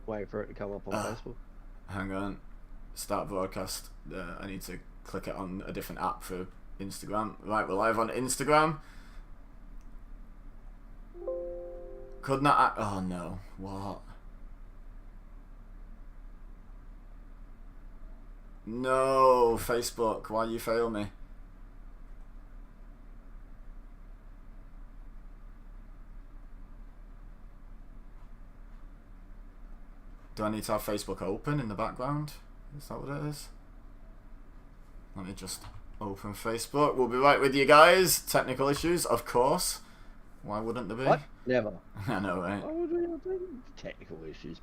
Wait for it to come up on Facebook. Hang on. Start broadcast. I need to click it on a different app for Instagram. Right, we're live on Instagram. Could not. Oh no. What? No, Facebook. Why you fail me? Do I need to have Facebook open in the background? Is that what it is? Let me just open Facebook. We'll be right with you guys. Technical issues, of course. Why wouldn't there be? What? Never. I know, right? Why would we have technical issues?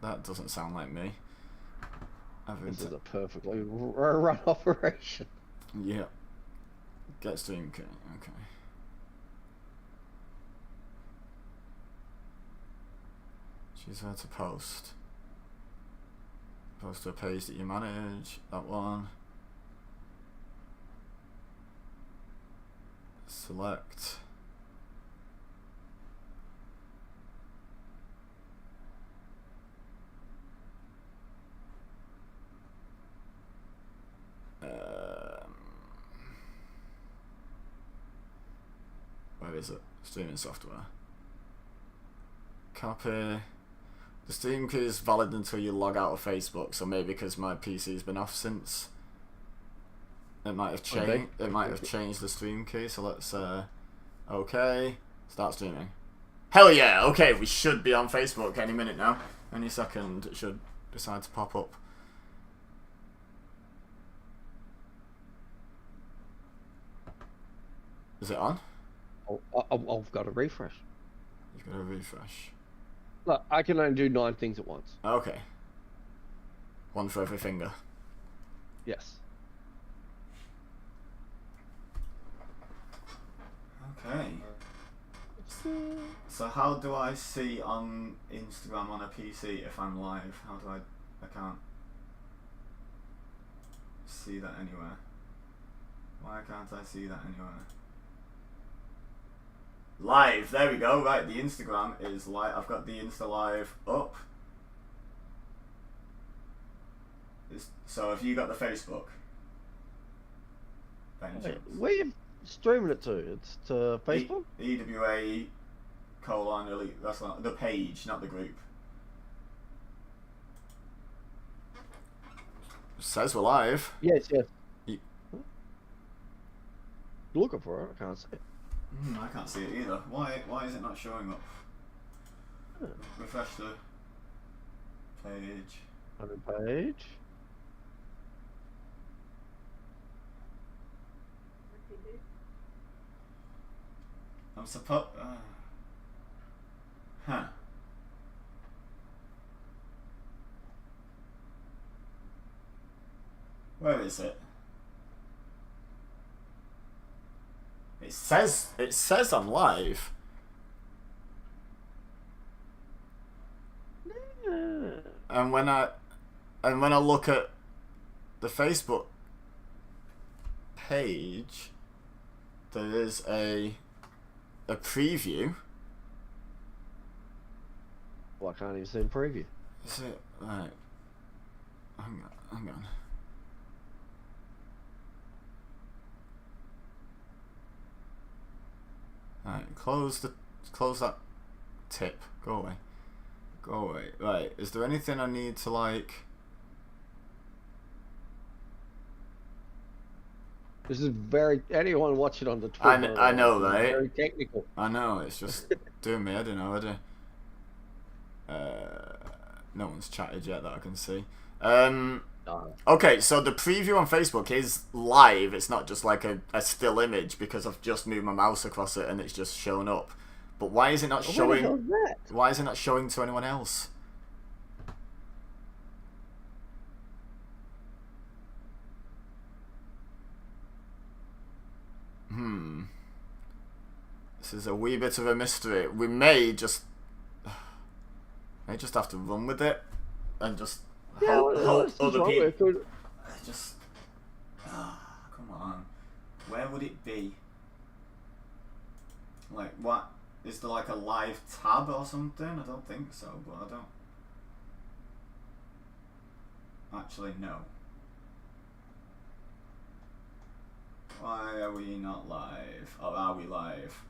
That doesn't sound like me. This is a perfectly run operation. Yeah. Get stream key. Okay. Choose where to post. Post to a page that you manage. That one. Select. Where is it? Streaming software. Copy. The stream key is valid until you log out of Facebook, so maybe because my PC's been off since, it might have changed. Okay. It might have changed the stream key. So let's okay, start streaming. Hell yeah! Okay, we should be on Facebook any minute now. Any second it should decide to pop up. Is it on? I've got a refresh. You've got a refresh. Look, I can only do 9 things at once. Okay. One for every finger. Yes. Okay. So how do I see on Instagram on a PC if I'm live? How do I can't see that anywhere. Why can't I see that anywhere? Live, there we go. Right, the Instagram is live. I've got the Insta Live up. So have you got the Facebook? Where are you streaming it to? It's to Facebook? EWA Elite. That's not the page, not the group. It says we're live. Yes. Looking for it, I can't see it. I can't see it either. Why is it not showing up? Refresh the page. On the page. I'm supposed. Huh. Where is it? It says I'm live. And when I look at the Facebook page, there is a preview. Well, I can't even see the preview. Is it right? Hang on. Alright, close that tip. Go away. Right, is there anything I need to like? This is very, anyone watching on the Twitter. I know, right? Very technical. I know, it's just doing me head in already. No one's chatted yet that I can see. Okay, so the preview on Facebook is live. It's not just like a still image because I've just moved my mouse across it and it's just shown up. But why is it not showing? Why is it not showing to anyone else? This is a wee bit of a mystery. We may just have to run with it and just help other people. Just come on. Where would it be? Like, what is there, like a live tab or something? I don't think so, but I don't. Actually, no. Why are we not live? Or are we live?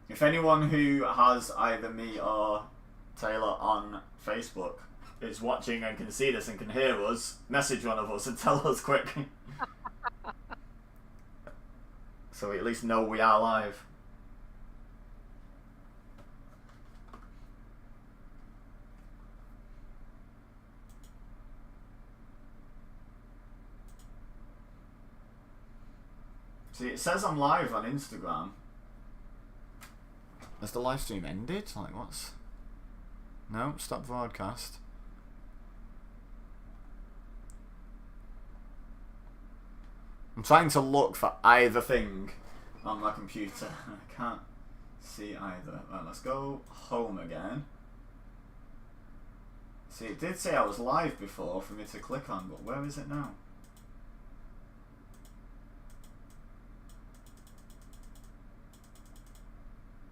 If anyone who has either me or Taylor on Facebook is watching and can see this and can hear us, message one of us and tell us quick. So we at least know we are live. See, it says I'm live on Instagram. Has the live stream ended? Like, what's... No, stop broadcast. I'm trying to look for either thing on my computer. I can't see either. Right, let's go home again. See, it did say I was live before for me to click on, but where is it now?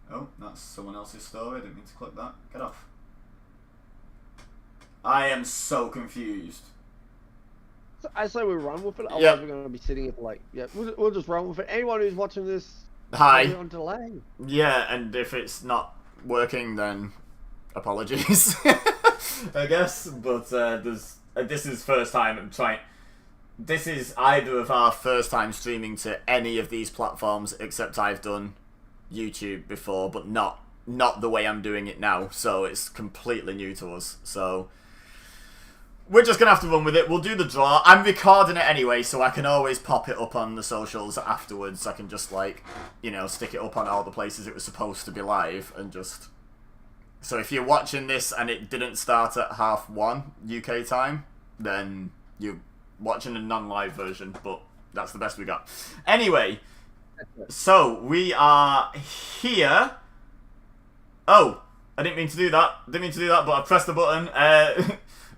Oh, that's someone else's story. I didn't mean to click that. Get off. I am so confused. So I say we run with it. Otherwise, we're going to be sitting here like, we'll just run with it. Anyone who's watching this, hi. On delay. Yeah, and if it's not working, then apologies, I guess. But this is first time I'm trying. This is either of our first time streaming to any of these platforms, except I've done YouTube before, but not the way I'm doing it now. So it's completely new to us. So we're just gonna have to run with it. We'll do the draw. I'm recording it anyway, so I can always pop it up on the socials afterwards. I can just, like, you know, stick it up on all the places it was supposed to be live and just... So if you're watching this and it didn't start at 1:30 UK time, then you're watching a non-live version, but that's the best we got. Anyway, so we are here. Oh, I didn't mean to do that. But I pressed the button.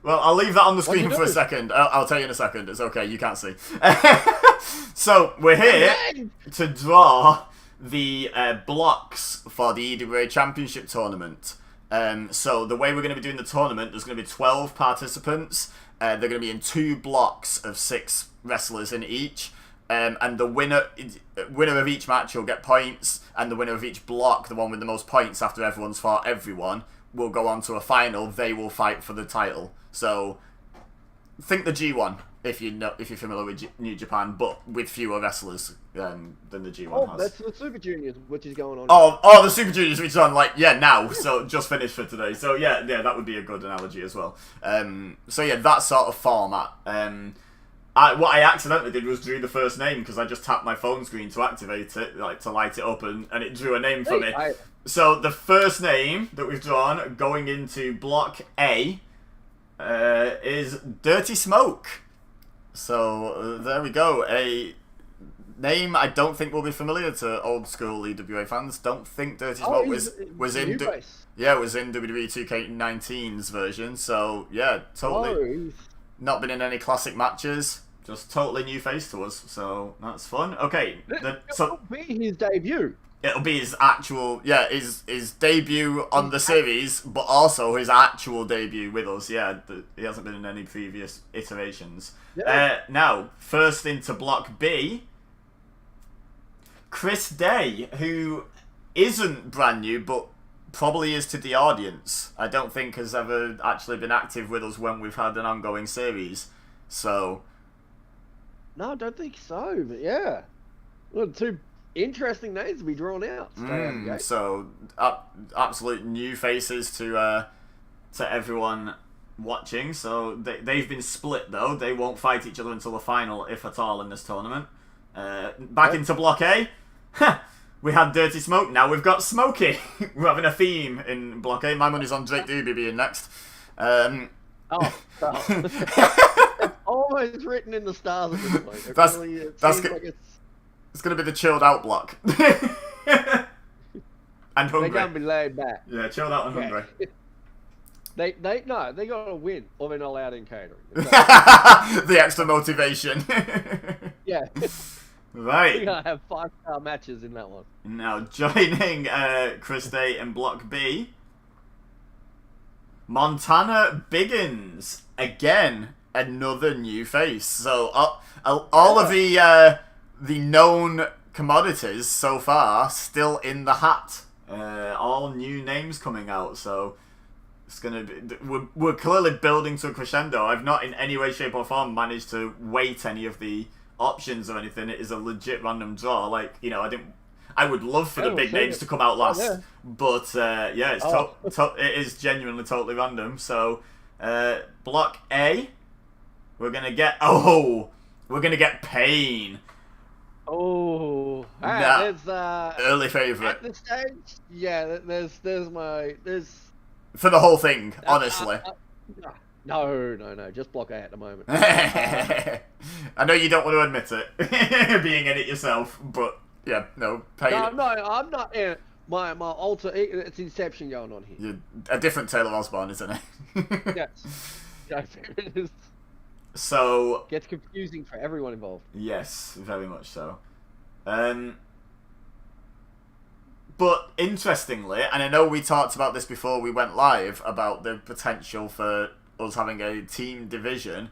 Well, I'll leave that on the screen for a second. I'll tell you in a second. It's okay, you can't see. So, we're here to draw the blocks for the EWA Championship Tournament. So, the way we're going to be doing the tournament, there's going to be 12 participants. They're going to be in 2 blocks of 6 wrestlers in each. And the winner of each match will get points, and the winner of each block, the one with the most points after everyone's fought everyone, will go on to a final. They will fight for the title. So, think the G1 if you're familiar with New Japan, but with fewer wrestlers than the G1 has. That's the Super Juniors, which is going on. Oh, the Super Juniors, which is on now. So just finished for today. So yeah, that would be a good analogy as well. So yeah, that sort of format. What I accidentally did was drew the first name because I just tapped my phone screen to activate it, like to light it up, and it drew a name for me. So the first name that we've drawn going into Block A is Dirty Smoke. So there we go. A name I don't think will be familiar to old school EWA fans. Don't think Dirty Smoke was in WWE 2K19's version. So yeah, totally not been in any classic matches. Just totally new face to us. So that's fun. Okay, so be his debut. It'll be his actual, his debut on the series, but also his actual debut with us. Yeah, he hasn't been in any previous iterations. Yeah. Now, first into Block B, Chris Day, who isn't brand new, but probably is to the audience. I don't think has ever actually been active with us when we've had an ongoing series. So... No, I don't think so, but yeah. Well, 2 interesting names to be drawn out. So, absolute new faces to everyone watching. So, they've been split, though. They won't fight each other until the final, if at all, in this tournament. Back into Block A. We had Dirty Smoke, now we've got Smokey. We're having a theme in Block A. My money's on Drake Doobie being next. It's almost written in the stars at this point. It's going to be the chilled out block. And hungry. They're going to be laid back. Yeah, chilled out and hungry. They got to win, or they're not allowed in catering. The extra motivation. Yeah. Right. We're going to have 5-star matches in that one. Now, joining Chris Day in Block B, Montana Biggins. Again, another new face. So all of the known commodities so far still in the hat. All new names coming out. So it's gonna be. We're clearly building to a crescendo. I've not in any way, shape, or form managed to weight any of the options or anything. It is a legit random draw. Like, you know, I would love for the big names to come out last, but yeah, it is genuinely totally random. So block A, we're gonna get Pain. Oh, there's early favourite at this stage. Yeah, there's for the whole thing. Honestly, no, just block A at the moment. I know you don't want to admit it, being in it yourself, but. Yeah, no, Pain. No, I'm not. My alter. It's Inception going on here. A different Taylor Osborne, isn't it? Yes. It is. So gets confusing for everyone involved. Yes, very much so. But interestingly, and I know we talked about this before we went live about the potential for us having a team division.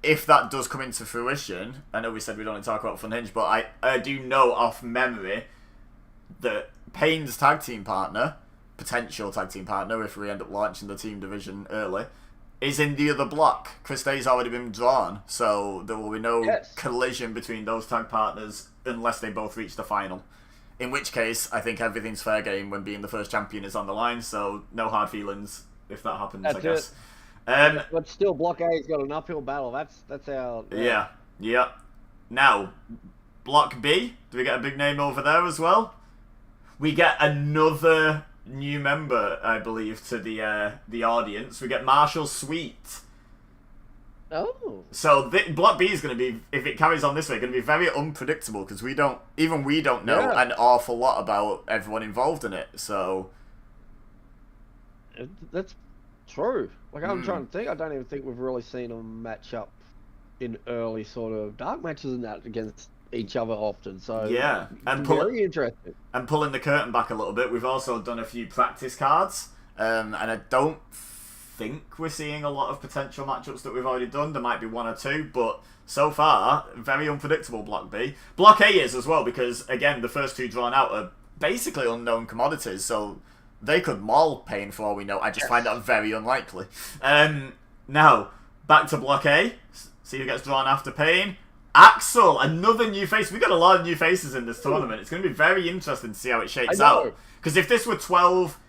If that does come into fruition, I know we said we'd only talk about Funhinge, but I do know off memory that Payne's tag team partner, potential tag team partner, if we end up launching the team division early, is in the other block. Chris Day's already been drawn, so there will be no collision between those tag partners unless they both reach the final. In which case, I think everything's fair game when being the first champion is on the line, so no hard feelings if that happens, I guess. But still, Block A's got an uphill battle. That's our... Yeah. Now, Block B. Do we get a big name over there as well? We get another new member, I believe, to the audience. We get Marshall Sweet. Oh. So Block B is going to be, if it carries on this way, going to be very unpredictable because we don't know an awful lot about everyone involved in it. So that's true. Like, I'm trying to think. I don't even think we've really seen them match up in early sort of dark matches and that against each other often. So yeah, and very interesting. And pulling the curtain back a little bit, we've also done a few practice cards, and I don't think we're seeing a lot of potential matchups that we've already done. There might be one or two, but so far, very unpredictable Block B. Block A is as well, because again, the first two drawn out are basically unknown commodities, so they could maul Pain for all we know. I just find that very unlikely. Now, back to Block A. See who gets drawn after Pain. Axel, another new face. We've got a lot of new faces in this tournament. It's going to be very interesting to see how it shakes out. Because if this were 12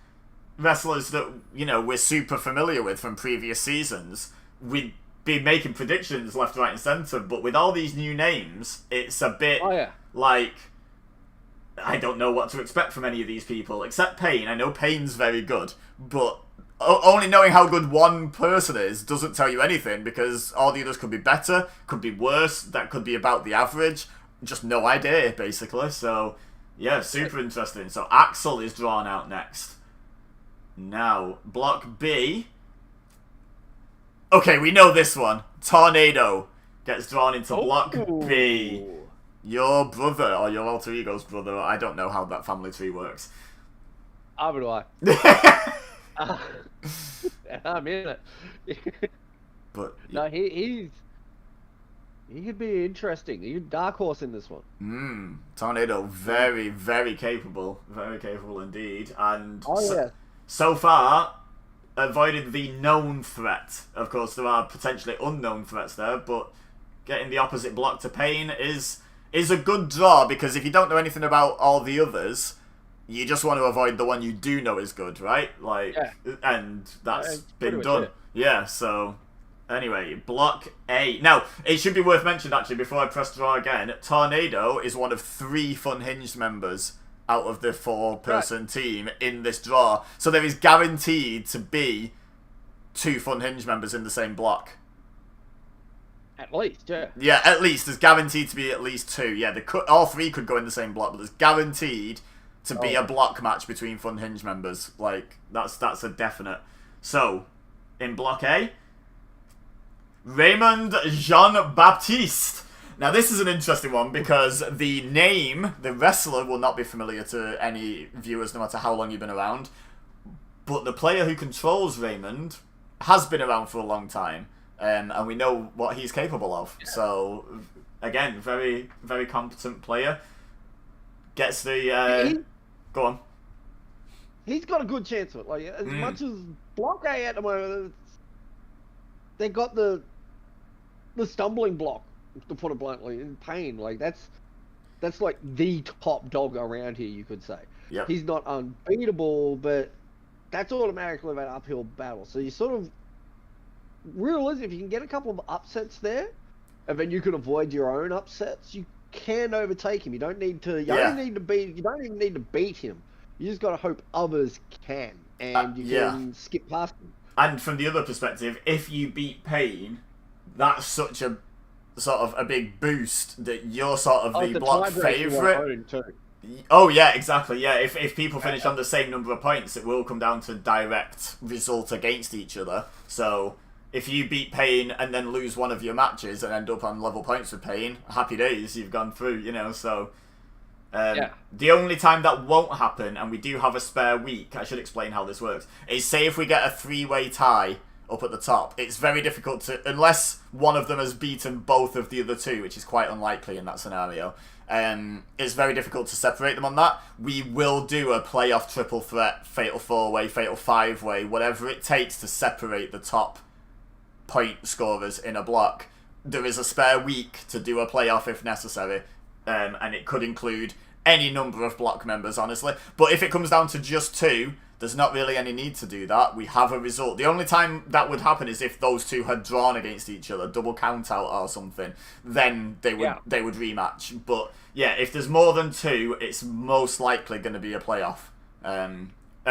wrestlers that, you know, we're super familiar with from previous seasons, we'd be making predictions left, right, and centre. But with all these new names, it's a bit like, I don't know what to expect from any of these people, except Pain. I know Pain's very good, but only knowing how good one person is doesn't tell you anything, because all the others could be better, could be worse, that could be about the average. Just no idea, basically. So, yeah, super interesting. So, Axel is drawn out next. Now, Block B. Okay, we know this one. Tornado gets drawn into Block B. Your brother, or your alter ego's brother, I don't know how that family tree works. Either do I. I'm in it. But no, he could be interesting. He's a dark horse in this one. Tornado, very, very capable indeed, and yeah. So far avoided the known threat. Of course, there are potentially unknown threats there, but getting the opposite block to Pain is a good draw, because if you don't know anything about all the others, you just want to avoid the one you do know is good, right? Like, and that's been done. Yeah, so anyway, Block A. Now, it should be worth mentioning, actually, before I press draw again, Tornado is one of 3 Funhinged members out of the 4-person team in this draw. So there is guaranteed to be 2 Funhinged members in the same block. At least, yeah. Yeah, at least. There's guaranteed to be at least 2. Yeah, all 3 could go in the same block, but there's guaranteed to be a block match between Funhinged members. Like, that's a definite. So, in Block A, Raymond Jean-Baptiste. Now, this is an interesting one, because the name, the wrestler, will not be familiar to any viewers, no matter how long you've been around. but the player who controls Raymond has been around for a long time, and we know what he's capable of. Yeah. So, again, very, very competent player. Gets the... go on. He's got a good chance of it. Like, as much as Block A at the moment, they got the stumbling block, to put it bluntly, in Pain. Like, that's like the top dog around here, you could say. Yep. He's not unbeatable, but that's automatically an uphill battle. So you sort of realize if you can get a couple of upsets there, and then you can avoid your own upsets, you can overtake him. You don't need to. You don't even need to beat him. You just got to hope others can, and you can skip past them. And from the other perspective, if you beat Payne, that's such a sort of a big boost that you're sort of the block favourite. Oh yeah, exactly. Yeah, if people finish on the same number of points, it will come down to direct result against each other. So if you beat Payne and then lose one of your matches and end up on level points with Payne, happy days, you've gone through. You know, so. The only time that won't happen, and we do have a spare week, I should explain how this works, is say if we get a 3-way tie up at the top, it's very difficult to, unless one of them has beaten both of the other two, which is quite unlikely in that scenario, it's very difficult to separate them on that. We will do a playoff triple threat, fatal 4-way, fatal 5-way, whatever it takes to separate the top point scorers in a block. There is a spare week to do a playoff if necessary. And it could include any number of block members, honestly. But if it comes down to just 2, there's not really any need to do that. We have a result. The only time that would happen is if those two had drawn against each other, double count out or something. Then they would rematch. But yeah, if there's more than 2, it's most likely going to be a playoff. And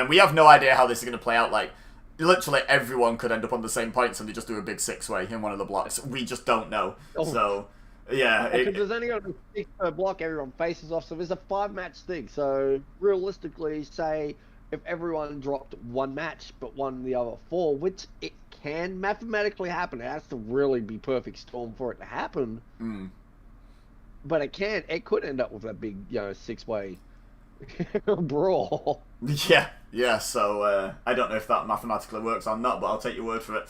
we have no idea how this is going to play out. Like, literally everyone could end up on the same points and they just do a big 6-way in one of the blocks. We just don't know. So... yeah, because there's only going to be 6 per block, everyone faces off, so there's a 5-match thing. So realistically, say if everyone dropped 1 match but won the other 4, which it can mathematically happen, it has to really be perfect storm for it to happen. But it could end up with a big, 6-way brawl. Yeah. So I don't know if that mathematically works or not, but I'll take your word for it.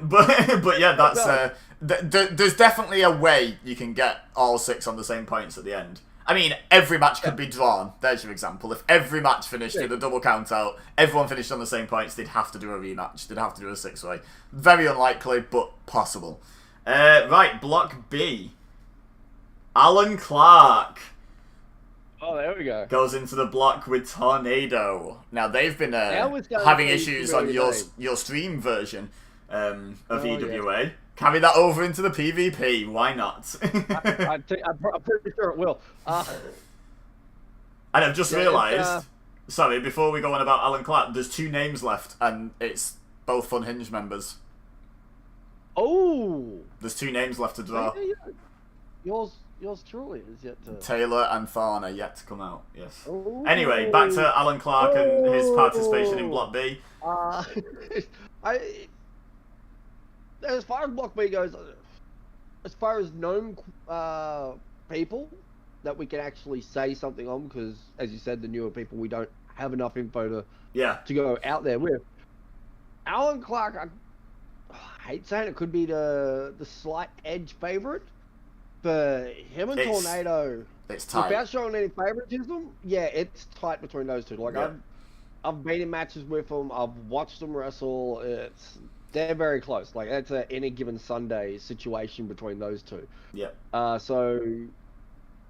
But yeah, that's there's definitely a way you can get all 6 on the same points at the end. I mean, every match could be drawn. There's your example. If every match finished in a double count out, everyone finished on the same points, they'd have to do a rematch. They'd have to do a 6-way. Very unlikely, but possible. Right, Block B. Alan Clark. Oh, there we go. Goes into the block with Tornado. Now, they've been having issues on your stream version of EWA. Carry that over into the PvP. Why not? I'm pretty sure it will. And I've just realised, sorry, before we go on about Alan Clark, there's 2 names left, and it's both Unhinged members. Oh! There's 2 names left to draw. Yours truly is yet to... Taylor and Thorn are yet to come out, yes. Ooh. Anyway, back to Alan Clark and his participation in Block B. As far as Block B goes, as far as known people that we can actually say something on, because, as you said, the newer people, we don't have enough info to go out there with. Alan Clark, I hate saying it, could be the slight edge favourite. But him and Tornado, it's tight. Without showing any favoritism, yeah, it's tight between those two. Like I've been in matches with them, I've watched them wrestle. They're very close. Like it's a any given Sunday situation between those two. Yeah. So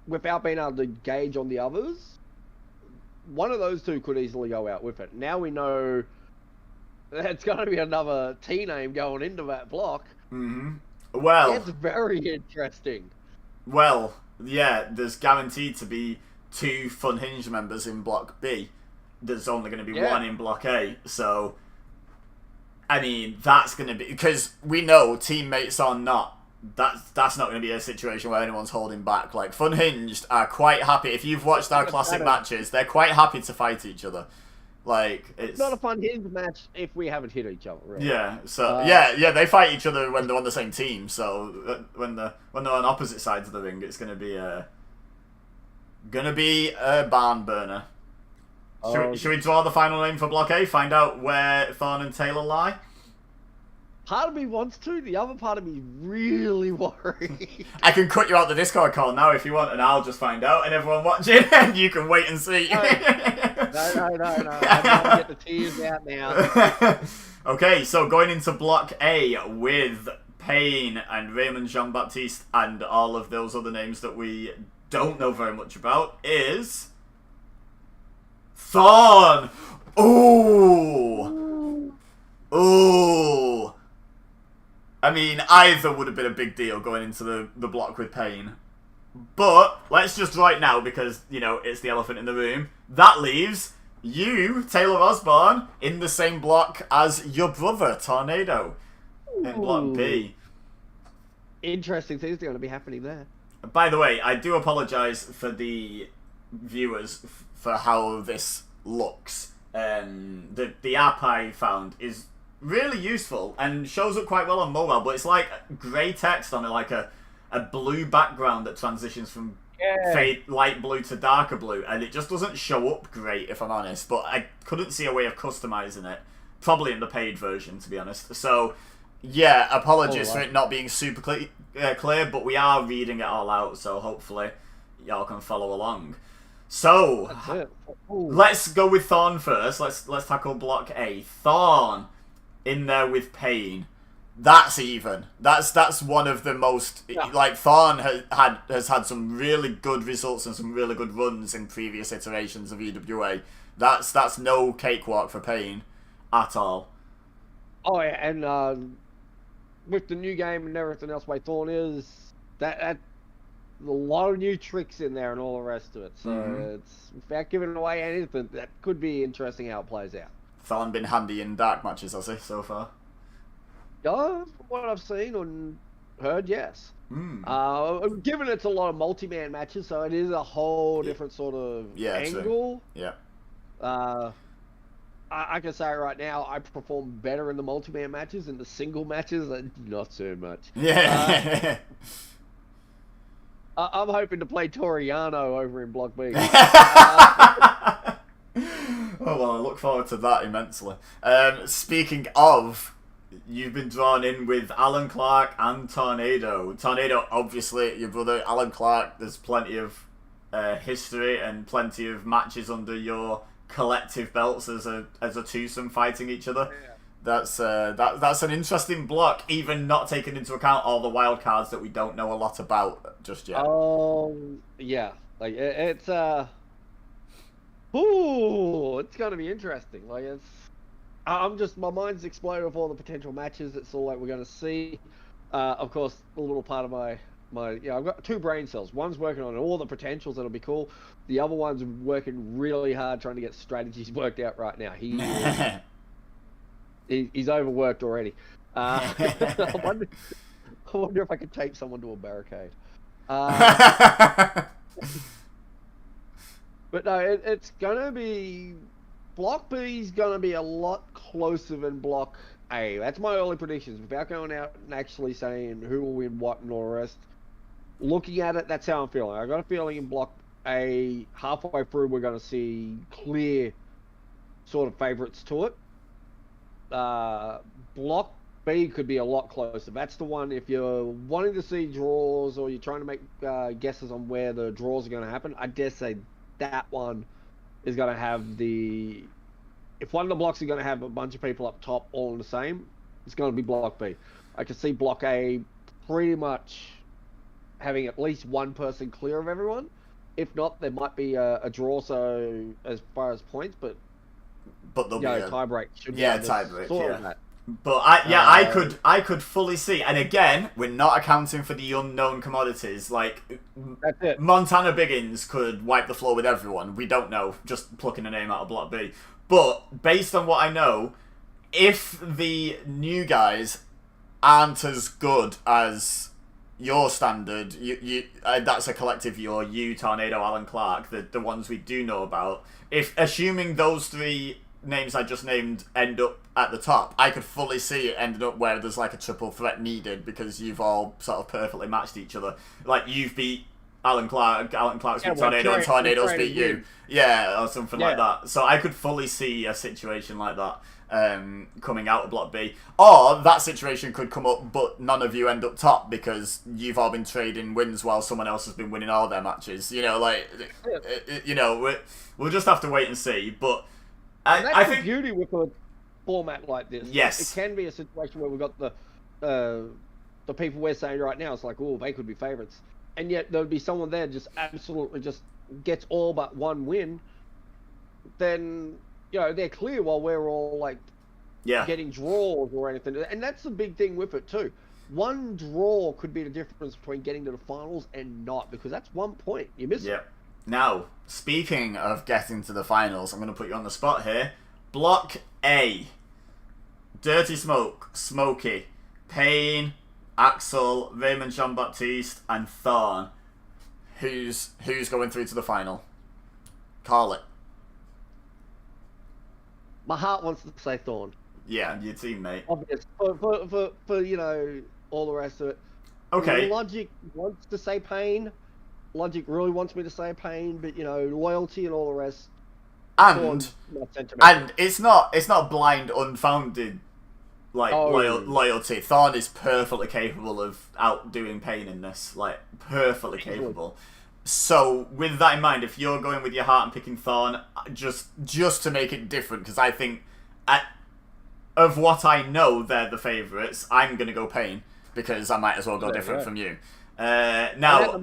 without being able to gauge on the others, one of those two could easily go out with it. Now we know that's going to be another T name going into that block. Well, it's very interesting. Well, yeah, there's guaranteed to be 2 Funhinged members in Block B. There's only going to be 1 in Block A. So, I mean, that's going to be... because we know, teammates or not, that's not going to be a situation where anyone's holding back. Like, Funhinged are quite happy. If you've watched our classic matches, they're quite happy to fight each other. Like, it's not a fun hinge match if we haven't hit each other, really. Yeah, so yeah, they fight each other when they're on the same team. So when they're on opposite sides of the ring, it's gonna be a barn burner. Should we draw the final name for Block A? Find out where Thorn and Taylor lie? Part of me wants to, the other part of me is really worried. I can cut you out the Discord call now if you want, and I'll just find out, and everyone watching, and you can wait and see. No. I'm gonna get the tears out now. Okay, so going into Block A with Payne and Raymond Jean-Baptiste and all of those other names that we don't know very much about is... Thorn! Ooh! Ooh! I mean, either would have been a big deal going into the block with Payne. But, let's just right now, because, you know, it's the elephant in the room, that leaves you, Taylor Osborne, in the same block as your brother, Tornado, in Block B. Interesting things are going to be happening there. By the way, I do apologise for the viewers for how this looks. The app I found is really useful and shows up quite well on mobile, but it's like grey text on like a blue background that transitions from fade light blue to darker blue, and it just doesn't show up great, if I'm honest. But I couldn't see a way of customizing it, probably in the paid version, to be honest. So yeah, apologies for it not being super clear, but we are reading it all out, so hopefully y'all can follow along. So let's go with Thorn first. Let's tackle Block A. Thorn in there with Payne. That's even. That's one of the most like Thorn has had some really good results and some really good runs in previous iterations of EWA. That's no cakewalk for Payne at all. Oh yeah, and with the new game and everything else, way Thorn is that a lot of new tricks in there and all the rest of it. So it's without giving away anything, that could be interesting how it plays out. Thorn been handy in dark matches, has he, so far? Yeah, from what I've seen and heard, yes. Given it's a lot of multi-man matches, so it is a whole different sort of angle. True. Yeah. I can say right now, I perform better in the multi-man matches. In the single matches, not so much. Yeah. I'm hoping to play Toriano over in Block B. Oh, well, I look forward to that immensely. Speaking of, you've been drawn in with Alan Clark and Tornado. Tornado, obviously, your brother, Alan Clark, there's plenty of history and plenty of matches under your collective belts as a twosome fighting each other. Yeah. That's an interesting block, even not taking into account all the wild cards that we don't know a lot about just yet. Yeah. Like, it's it's going to be interesting. Like, my mind's exploded with all the potential matches. That's all that we're going to see. Of course, a little part of my I've got two brain cells. One's working on all the potentials that'll be cool. The other one's working really hard trying to get strategies worked out right now. He's overworked already. I wonder if I could tape someone to a barricade. But no, it's gonna be Block B's gonna be a lot closer than Block A. That's my early predictions. Without going out and actually saying who will win what and all the rest. Looking at it, that's how I'm feeling. I got a feeling in Block A, halfway through, we're gonna see clear sort of favourites to it. Block B could be a lot closer. That's the one, if you're wanting to see draws or you're trying to make guesses on where the draws are going to happen, I dare say that one is going to have if one of the blocks are going to have a bunch of people up top all in the same, it's going to be Block B. I can see Block A pretty much having at least one person clear of everyone. If not, there might be a draw, so as far as points, but there'll be a tie break. Tie break. Yeah. But I could fully see, and again, we're not accounting for the unknown commodities. Like, that's it. Montana Biggins could wipe the floor with everyone. We don't know, just plucking a name out of Block B. But based on what I know, if the new guys aren't as good as your standard, that's a collective. You, Tornado, Alan Clark, the ones we do know about. If assuming those three names I just named end up at the top, I could fully see it ending up where there's like a triple threat needed because you've all sort of perfectly matched each other. Like, you've beat Alan Clark's beat Tornado and Tornado's beat you. Yeah, or something like that. So I could fully see a situation like that coming out of Block B. Or that situation could come up, but none of you end up top because you've all been trading wins while someone else has been winning all their matches. You know, like, you know, we'll just have to wait and see. But I think the beauty with a format like this. Yes. It can be a situation where we've got the people we're saying right now, it's like, oh, they could be favourites. And yet there'll be someone there just absolutely just gets all but one win. Then, you know, they're clear while we're all like getting draws or anything. And that's the big thing with it too. One draw could be the difference between getting to the finals and not, because that's 1 point. You miss it. Now, speaking of getting to the finals, I'm going to put you on the spot here. Block A. Dirty Smoke, Smokey, Payne, Axel, Raymond Jean-Baptiste, and Thorn. Who's going through to the final? Call it. My heart wants to say Thorn. Yeah, your teammate. Obvious. For you know, all the rest of it. Okay. Logic wants to say Payne. Logic really wants me to say Payne, but you know, loyalty and all the rest. And it's not blind, unfounded loyalty. Thorn is perfectly capable of outdoing Payne in this, like perfectly capable. So with that in mind, if you're going with your heart and picking Thorn, just to make it different, because I think of what I know they're the favourites, I'm gonna go Payne because I might as well go different from you. Now,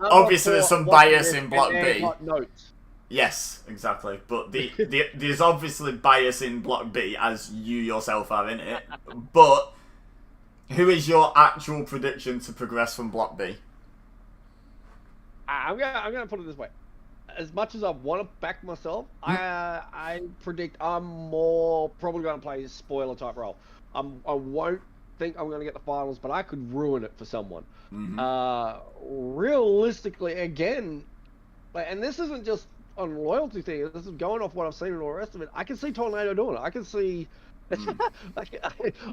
obviously there's some bias in Block B. Yes, exactly. But there's obviously bias in Block B, as you yourself are in it. But who is your actual prediction to progress from Block B? I'm gonna put it this way. As much as I want to back myself, I predict I'm more probably going to play a spoiler type role. I won't think I'm going to get the finals, but I could ruin it for someone. Realistically, again, and this isn't just on a loyalty thing. This is going off what I've seen and all the rest of it. I can see Tornado doing it. I can see.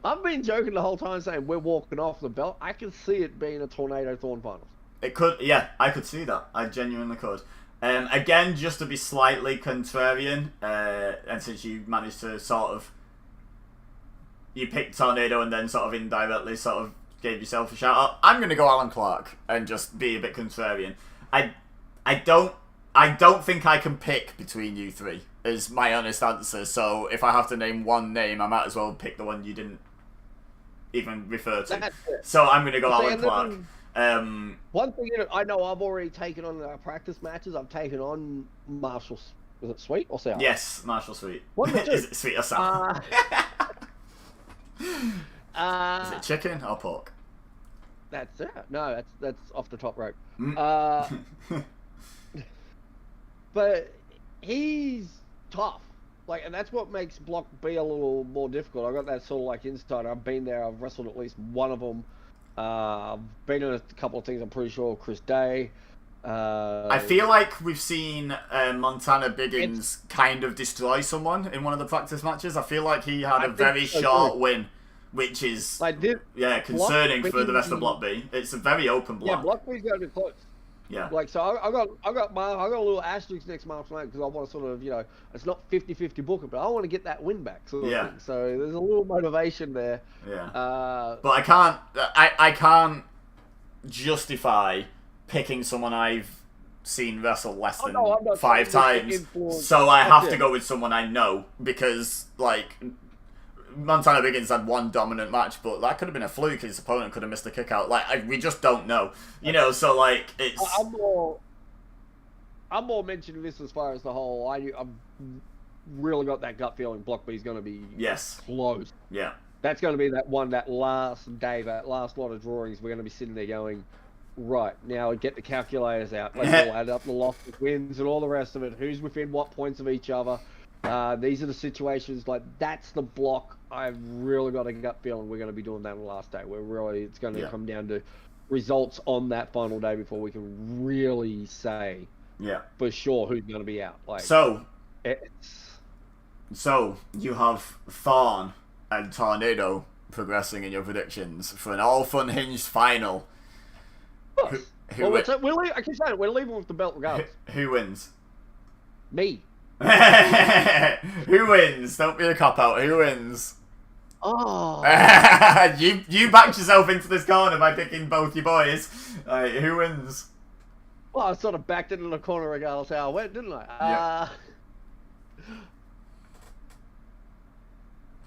I've been joking the whole time saying we're walking off the belt. I can see it being a Tornado Thorn finals. It could, yeah, I could see that. I genuinely could. Again, just to be slightly contrarian, and since you managed to you picked Tornado and then sort of indirectly sort of gave yourself a shout out, I'm going to go Alan Clark and just be a bit contrarian. I don't think I can pick between you three, is my honest answer. So if I have to name one name, I might as well pick the one you didn't even refer to. So I'm going to go Alan Clark. One thing I know, I've already taken on practice matches. I've taken on Marshall. Was it Sweet or Sour? Yes, Marshall Sweet. What is it sweet or sour? Is it chicken or pork? That's it. No, that's off the top rope. But he's tough. And that's what makes Block B a little more difficult. I got that sort of insight. I've been there. I've wrestled at least one of them. I've been in a couple of things. I'm pretty sure Chris Day. I feel like we've seen Montana Biggins kind of destroy someone in one of the practice matches. I feel like he had a very short win, which is concerning for the rest of Block B. It's a very open block. Yeah, Block B's got to be close. Yeah. So I got a little asterisk next March night because I want to sort of, it's not 50-50 book it, but I want to get that win back sort of thing. So there's a little motivation there. Yeah. But I can't justify picking someone I've seen wrestle less than 5 times. So I have to go with someone I know because Montana Biggins had one dominant match, but that could have been a fluke. His opponent could have missed a kick out. We just don't know, So it's. I'm more mentioning this as far as the whole. I've really got that gut feeling. Block B is going to be close. Yeah, that's going to be that last day, that last lot of drawings. We're going to be sitting there going, right now, get the calculators out. Let's all add up the losses, wins, and all the rest of it. Who's within what points of each other? These are the situations. That's the block. I've really got a gut feeling we're going to be doing that on the last day. It's going to come down to results on that final day before we can really say for sure who's going to be out. So you have Thorn and Tornado progressing in your predictions for an all-fun hinged final. Who Well, I keep saying it, we're leaving with the belt regardless. Who wins? Me. Who wins? Don't be a cop out. Who wins? Oh. you backed yourself into this corner by picking both your boys. Who wins? Well, I sort of backed it in the corner regardless how I went, didn't I?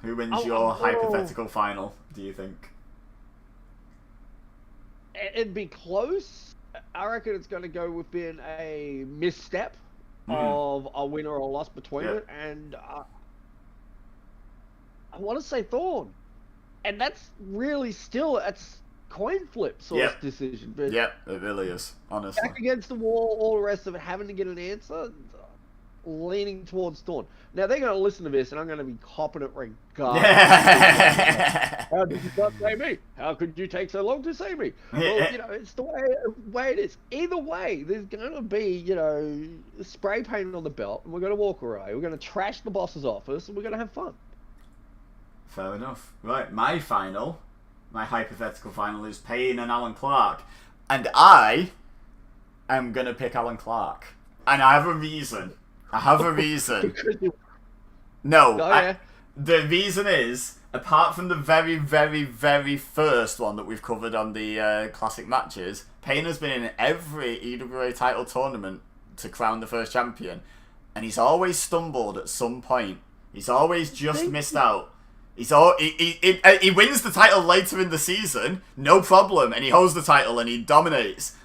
Who wins your hypothetical final, do you think? It'd be close. I reckon it's going to go within a misstep of a winner or loss between it, and I want to say Thorn, and that's really still coin flip sort of decision. But it really is, honestly. Back against the wall, all the rest of it, having to get an answer, leaning towards Thorn. Now they're going to listen to this, and I'm going to be copping it regardless. How did you not say me? How could you take so long to say me? Well, you know, it's the way it is. Either way, there's going to be, you know, spray paint on the belt, and we're going to walk away. We're going to trash the boss's office, and we're going to have fun. Fair enough. Right, my hypothetical final is Payne and Alan Clark, and I am going to pick Alan Clark, and I have a reason. No, the reason is, apart from the very, very, very first one that we've covered on the classic matches, Payne has been in every EWA title tournament to crown the first champion, and he's always stumbled at some point. He's always just missed out. He wins the title later in the season, no problem, and he holds the title and he dominates.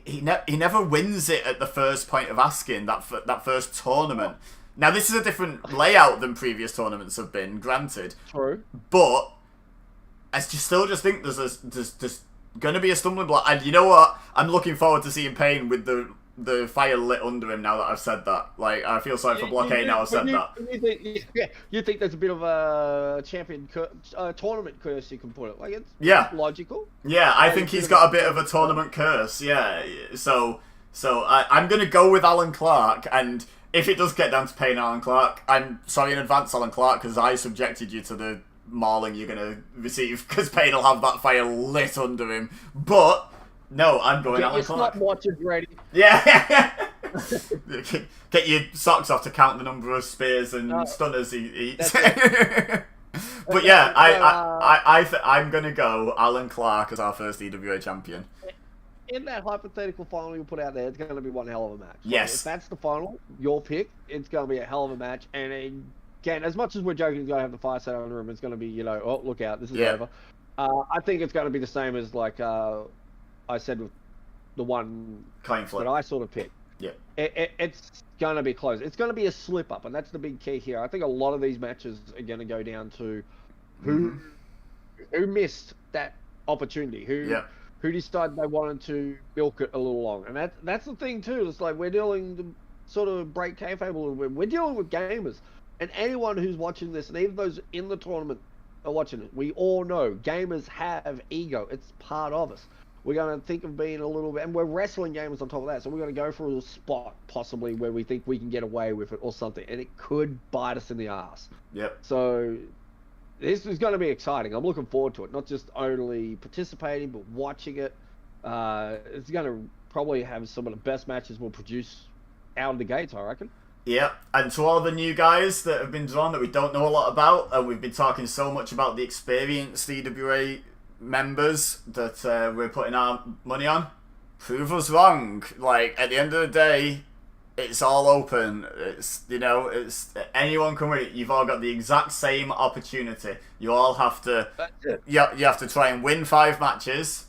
He never wins it at the first point of asking, that first tournament. Now, this is a different layout than previous tournaments have been, granted. True. But I still think there's going to be a stumbling block. And you know what? I'm looking forward to seeing Payne with the fire lit under him now that I've said that. Like, I feel sorry for Blockade now I've said that. You think there's a bit of a champion tournament curse, you can put it. Like, it's logical. Yeah, I think he's got a bit of a tournament curse, yeah. So I'm going to go with Alan Clark, and if it does get down to Payne and Alan Clark, I'm sorry in advance, Alan Clark, because I subjected you to the mauling you're going to receive, because Payne will have that fire lit under him. But no, I'm going Alan Clark. Get your stopwatches ready. Yeah. Get your socks off to count the number of spears and stunners he eats. But yeah, I'm going to go Alan Clark as our first EWA champion. In that hypothetical final you put out there, it's going to be one hell of a match. Yes. If that's the final, your pick, it's going to be a hell of a match. And again, as much as we're joking, it's going to have the fire set on the room, it's going to be, you know, oh, look out, this is over. I think it's going to be the same as, like, I said with the one that I sort of picked. Yeah. It's going to be close. It's going to be a slip up, and that's the big key here. I think a lot of these matches are going to go down to who missed that opportunity, who decided they wanted to milk it a little long. And that's the thing too. It's like we're dealing to sort of break kayfabe a little bit. We're dealing with gamers, and anyone who's watching this, and even those in the tournament are watching it, we all know gamers have ego. It's part of us. We're going to think of being a little bit, and we're wrestling gamers on top of that, so we're going to go for a spot possibly where we think we can get away with it or something, and it could bite us in the ass. Yep. So this is going to be exciting. I'm looking forward to it, not just only participating, but watching it. It's going to probably have some of the best matches we'll produce out of the gates, I reckon. Yeah, and to all the new guys that have been drawn that we don't know a lot about, and we've been talking so much about the experienced EWA members that we're putting our money on, prove us wrong. Like, at the end of the day, it's all open. It's, you know, it's anyone can win it. You've all got the exact same opportunity. You all have to you have to try and win 5 matches,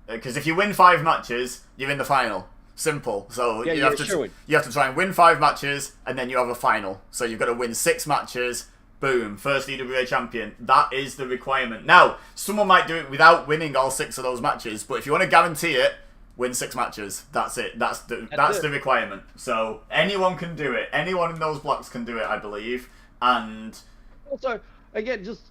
because if you win 5 matches, you're in the final. Simple. So you have to try and win 5 matches, and then you have a final. So you've got to win 6 matches. Boom, first EWA champion. That is the requirement. Now, someone might do it without winning all 6 of those matches, but if you want to guarantee it, win 6 matches. That's it. That's the requirement. So anyone can do it. Anyone in those blocks can do it, I believe. And also, again, just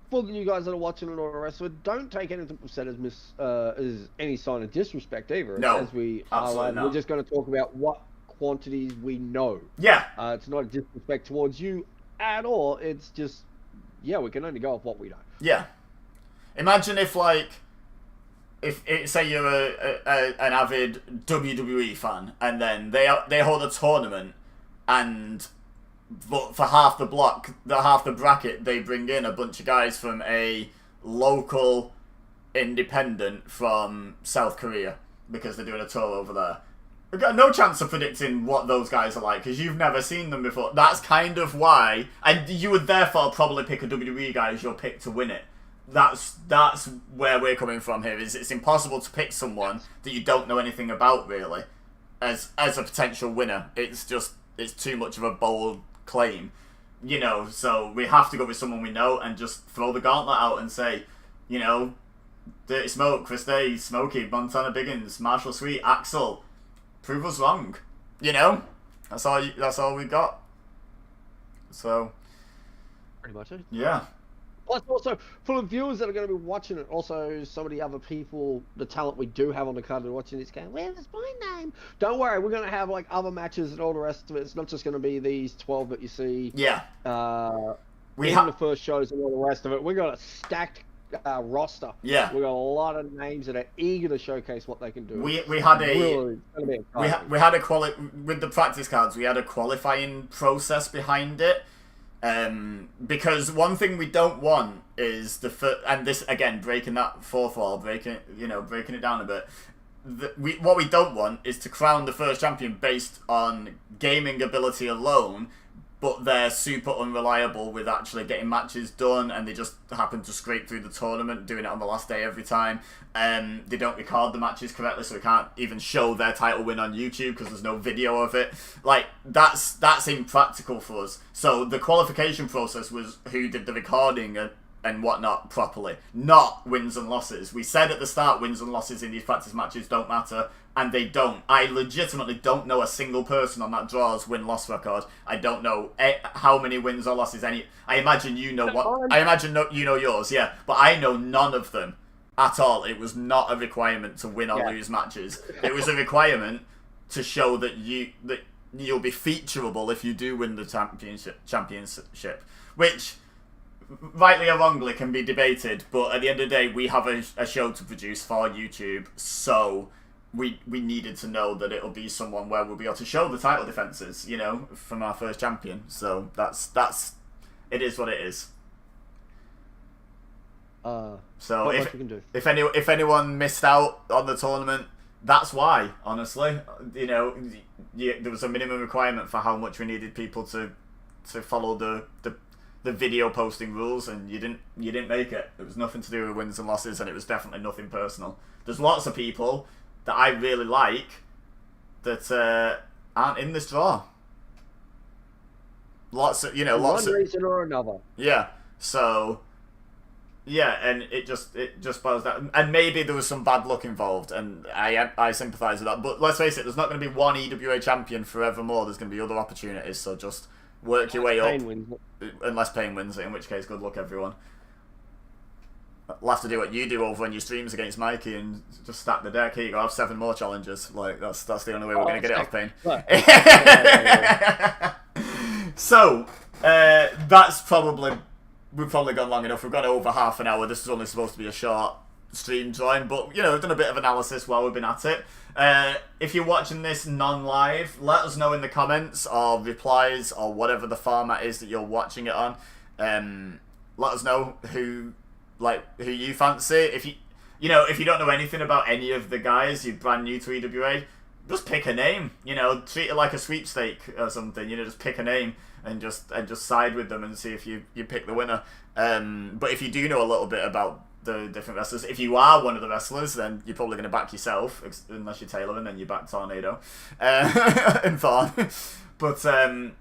for you guys that are watching and all the rest of it, don't take anything we've said as any sign of disrespect either. No, as we absolutely not. We're just going to talk about what quantities we know. Yeah. It's not a disrespect towards you at all. It's just, we can only go off what we know. Yeah. Imagine if say you're an avid WWE fan, and then they hold a tournament, and for half the bracket, they bring in a bunch of guys from a local independent from South Korea because they're doing a tour over there. We've got no chance of predicting what those guys are like because you've never seen them before. That's kind of why, and you would therefore probably pick a WWE guy as your pick to win it. That's where we're coming from here. Is it's impossible to pick someone that you don't know anything about really as a potential winner. It's too much of a bold claim, you know. So we have to go with someone we know and just throw the gauntlet out and say, you know, Dirty Smoke, Chris Day, Smokey, Montana Biggins, Marshall Sweet, Axel. Prove us wrong, you know. That's all we got. So, pretty much it. Yeah. Plus, also for the viewers that are going to be watching it, also some of the other people, the talent we do have on the card that are watching this game. Where's my name? Don't worry, we're going to have like other matches and all the rest of it. It's not just going to be these 12 that you see. Yeah. We have the first shows and all the rest of it. We got a stacked roster. Yeah. We got a lot of names that are eager to showcase what they can do. We had really, we had a with the practice cards. We had a qualifying process behind it. Because one thing we don't want is and this again breaking that fourth wall, breaking it down a bit. What we don't want is to crown the first champion based on gaming ability alone, but they're super unreliable with actually getting matches done, and they just happen to scrape through the tournament, doing it on the last day every time. They don't record the matches correctly, so we can't even show their title win on YouTube because there's no video of it. Like, that's impractical for us. So the qualification process was who did the recording and whatnot properly, not wins and losses. We said at the start wins and losses in these practice matches don't matter, and they don't. I legitimately don't know a single person on that draw's win-loss record. I don't know how many wins or losses any. I imagine you know what. I imagine you know yours, yeah, but I know none of them at all. It was not a requirement to win or lose matches. It was a requirement to show that you'll be featureable if you do win the championship, which, rightly or wrongly, can be debated, but at the end of the day, we have a show to produce for YouTube, so we needed to know that it'll be someone where we'll be able to show the title defenses, you know, from our first champion. So that's it is what it is. So if anyone missed out on the tournament, that's why. Honestly, you know, there was a minimum requirement for how much we needed people to follow the video posting rules, and you didn't make it. It was nothing to do with wins and losses, and it was definitely nothing personal. There's lots of people that I really like that aren't in this draw. Lots of one reason or another. Yeah. So yeah, and it just boils down, and maybe there was some bad luck involved, and I sympathise with that. But let's face it, there's not going to be one EWA champion forevermore. There's going to be other opportunities. So just work your way up, unless Pain wins it, in which case good luck everyone. We'll have to do what you do over on your streams against Mikey and just stack the deck. Here you go, have 7 more challenges. Like that's the only way we're going to get it off Pain. So that's probably, we've probably gone long enough. We've gone over half an hour. This is only supposed to be a short stream join, but you know, we've done a bit of analysis while we've been at it. If you're watching this non-live, let us know in the comments or replies or whatever the format is that you're watching it on. Let us know who you fancy. If you don't know anything about any of the guys, you're brand new to EWA, just pick a name. You know, treat it like a sweepstake or something. You know, just pick a name and just side with them and see if you pick the winner. But if you do know a little bit about the different wrestlers, if you are one of the wrestlers, then you're probably going to back yourself, unless you're Taylor, and then you back Tornado and Thorn. But I'm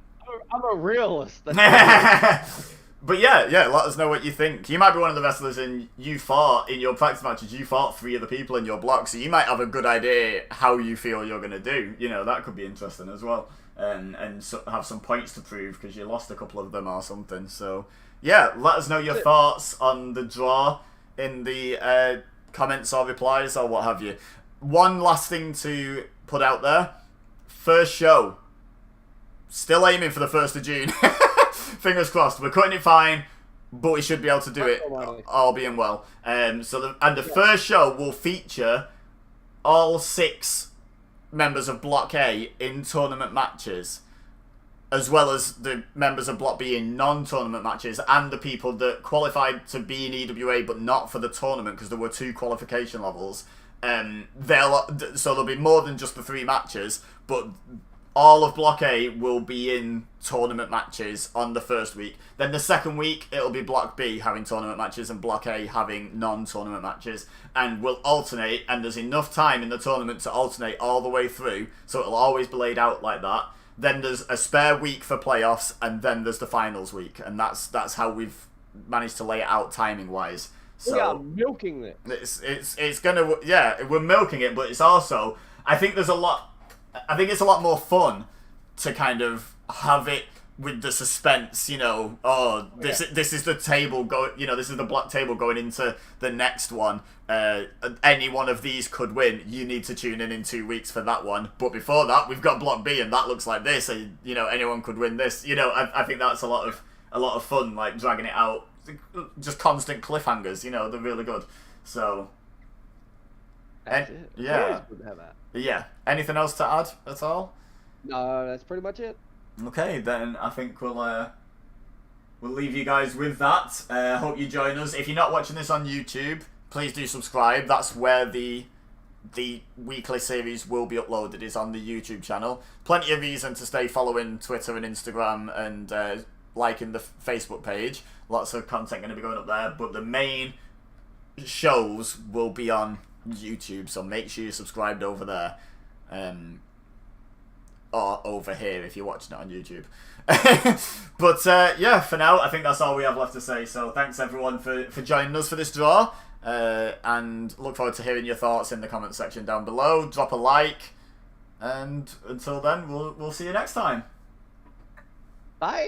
a realist. But yeah, let us know what you think. You might be one of the wrestlers and you fought in your practice matches, you fought 3 other people in your block, so you might have a good idea how you feel you're going to do. You know, that could be interesting as well. And so have some points to prove because you lost a couple of them or something. So yeah, let us know your thoughts on the draw in the comments or replies or what have you. One last thing to put out there. First show. Still aiming for the 1st of June. Fingers crossed. We're cutting it fine. but we should be able to do it, Almighty. all being well. The first show will feature all 6 members of Block A in tournament matches, as well as the members of Block B in non-tournament matches, and the people that qualified to be in EWA but not for the tournament because there were 2 qualification levels. There'll be more than just the 3 matches, but all of Block A will be in tournament matches on the first week. Then the second week, it'll be Block B having tournament matches and Block A having non-tournament matches. And we'll alternate, and there's enough time in the tournament to alternate all the way through, so it'll always be laid out like that. Then there's a spare week for playoffs, and then there's the finals week. And that's how we've managed to lay it out timing-wise. So we are milking this. It's gonna, yeah, we're milking it, but it's also, I think it's a lot more fun to kind of have it with the suspense, you know, this is the table this is the block table going into the next one. Any one of these could win. You need to tune in 2 weeks for that one. But before that, we've got Block B, and that looks like this. And, you know, anyone could win this. You know, I think that's a lot of fun, like dragging it out. Just constant cliffhangers. You know, they're really good. So, That's it. Yeah. Always good to have that. Yeah. Anything else to add at all? No, that's pretty much it. Okay, then I think we'll leave you guys with that. Hope you join us. If you're not watching this on YouTube, please do subscribe. That's where the weekly series will be uploaded, is on the YouTube channel. Plenty of reason to stay following Twitter and Instagram and liking the Facebook page. Lots of content going to be going up there, but the main shows will be on YouTube, so make sure you're subscribed over there. Or over here if you're watching it on YouTube. But yeah, for now, I think that's all we have left to say. So thanks everyone for joining us for this draw. And look forward to hearing your thoughts in the comment section down below. Drop a like. And until then, we'll see you next time. Bye.